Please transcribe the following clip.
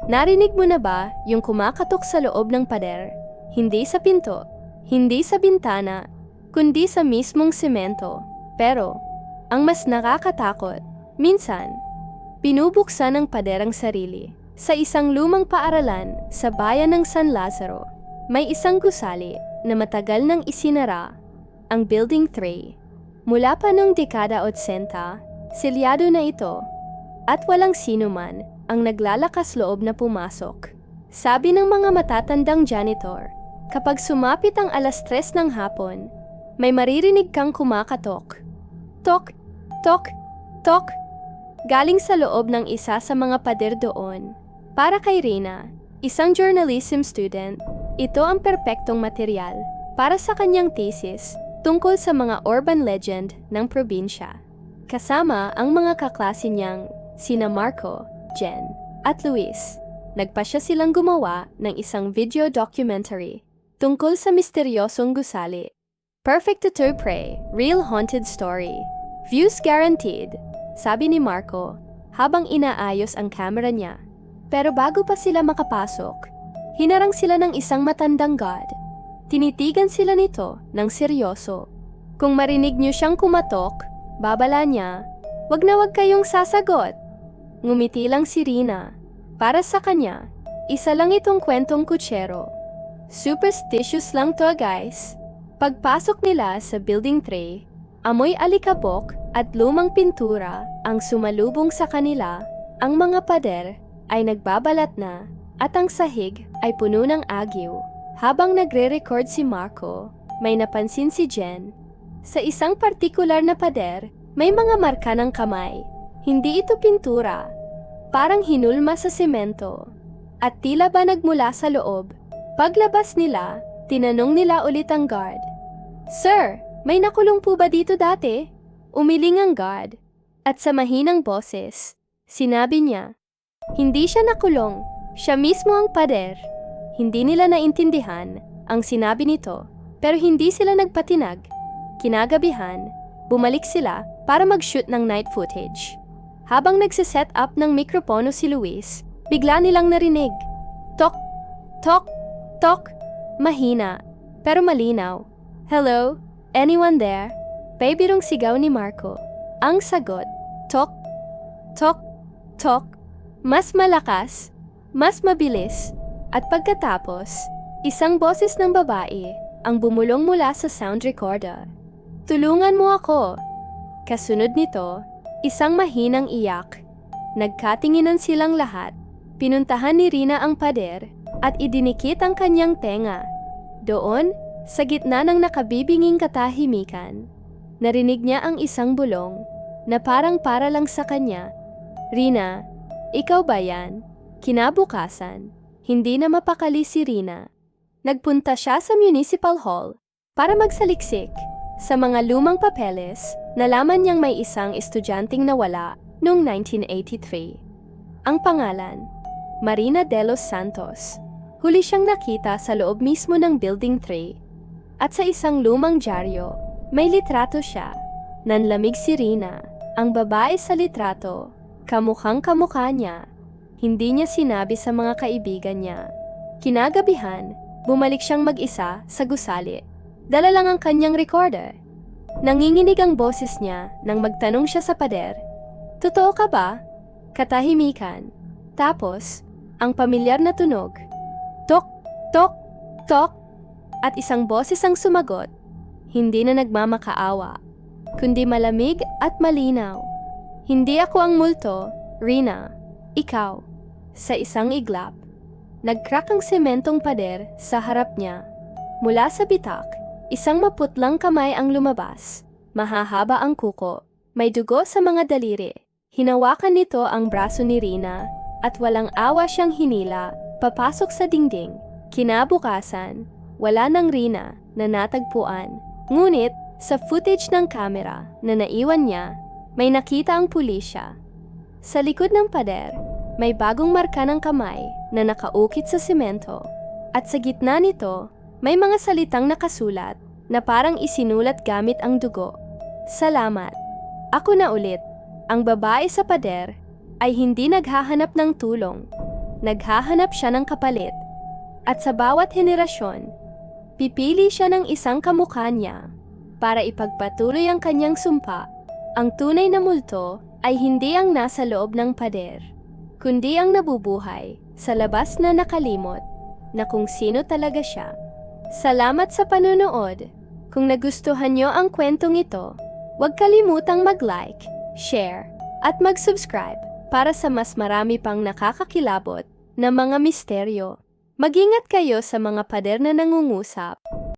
Narinig mo na ba yung kumakatok sa loob ng pader? Hindi sa pinto, hindi sa bintana, kundi sa mismong semento. Pero, ang mas nakakatakot, minsan, pinubuksan ng pader ang sarili. Sa isang lumang paaralan sa bayan ng San Lazaro, may isang gusali na matagal nang isinara, ang Building 3. Mula pa noong dekada 80, selyado na ito at walang sino man ang naglalakas loob na pumasok. Sabi ng mga matatandang janitor, kapag sumapit ang 3:00 ng hapon, may maririnig kang kumakatok. Tok, tok, tok. Galing sa loob ng isa sa mga pader doon. Para kay Rina, isang journalism student, ito ang perpektong material para sa kanyang thesis tungkol sa mga urban legend ng probinsya. Kasama ang mga kaklase niyang sina Marco, Jen, at Luis. Nagpasya silang gumawa ng isang video documentary tungkol sa misteryosong gusali. Perfect to prey, real haunted story. Views guaranteed, sabi ni Marco habang inaayos ang camera niya. Pero bago pa sila makapasok, hinarang sila ng isang matandang god. Tinitigan sila nito ng seryoso. Kung marinig niyo siyang kumatok, babala niya, wag na wag kayong sasagot. Ngumiti lang si Rina. Para sa kanya, isa lang itong kwentong kutsero. Superstitious lang to guys. Pagpasok nila sa Building 3, amoy alikabok at lumang pintura ang sumalubong sa kanila. Ang mga pader ay nagbabalat na at ang sahig ay puno ng agyo. Habang nagre-record si Marco, may napansin si Jen. Sa isang partikular na pader, may mga marka ng kamay. Hindi ito pintura. Parang hinulma sa semento. At tila ba nagmula sa loob. Paglabas nila, tinanong nila ulit ang guard. Sir, may nakulong po ba dito dati? Umiling ang guard. At sa mahinang boses, sinabi niya, hindi siya nakulong, siya mismo ang pader. Hindi nila naintindihan ang sinabi nito, pero hindi sila nagpatinag. Kinagabihan, bumalik sila para mag-shoot ng night footage. Habang nagsiset up ng mikropono si Luis, bigla nilang narinig. Tok, tok, tok. Mahina, pero malinaw. Hello? Anyone there? Paibirong sigaw ni Marco. Ang sagot, tok, tok, tok. Mas malakas, mas mabilis, at pagkatapos, isang boses ng babae ang bumulong mula sa sound recorder. Tulungan mo ako. Kasunod nito, isang mahinang iyak. Nagkatinginan silang lahat. Pinuntahan ni Rina ang pader at idinikit ang kanyang tenga. Doon, sa gitna ng nakabibinging katahimikan, narinig niya ang isang bulong na parang para lang sa kanya. Rina, ikaw ba yan? Kinabukasan, hindi na mapakali si Rina. Nagpunta siya sa Municipal Hall para magsaliksik. Sa mga lumang papeles, nalaman niyang may isang estudyanteng nawala noong 1983. Ang pangalan, Marina de los Santos. Huli siyang nakita sa loob mismo ng Building 3. At sa isang lumang dyaryo, may litrato siya. Nanlamig si Rina. Ang babae sa litrato, kamukhang kamukha niya. Hindi niya sinabi sa mga kaibigan niya. Kinagabihan, bumalik siyang mag-isa sa gusali. Dala lang ang kanyang recorder. Nanginginig ang boses niya nang magtanong siya sa pader. Totoo ka ba? Katahimikan. Tapos, ang pamilyar na tunog. Tok, tok, tok. At isang boses ang sumagot. Hindi na nagmamakaawa, kundi malamig at malinaw. Hindi ako ang multo, Rina. Ikaw. Sa isang iglap, nag-crack ang sementong pader sa harap niya. Mula sa bitak, isang maputlang kamay ang lumabas. Mahahaba ang kuko. May dugo sa mga daliri. Hinawakan nito ang braso ni Rina at walang awa siyang hinila papasok sa dingding. Kinabukasan, wala nang Rina na natagpuan. Ngunit, sa footage ng kamera na naiwan niya, may nakita ang pulisya. Sa likod ng pader, may bagong marka ng kamay na nakaukit sa semento. At sa gitna nito, may mga salitang nakasulat na parang isinulat gamit ang dugo. Salamat. Ako na ulit. Ang babae sa pader ay hindi naghahanap ng tulong. naghahanap siya ng kapalit. At sa bawat henerasyon, pipili siya ng isang kamukha niya para ipagpatuloy ang kanyang sumpa. Ang tunay na multo ay hindi ang nasa loob ng pader, kundi ang nabubuhay sa labas na nakalimot na kung sino talaga siya. Salamat sa panunood. Kung nagustuhan nyo ang kwentong ito, huwag kalimutang mag-like, share, at mag-subscribe para sa mas marami pang nakakakilabot na mga misteryo. Mag-ingat kayo sa mga pader na nangungusap.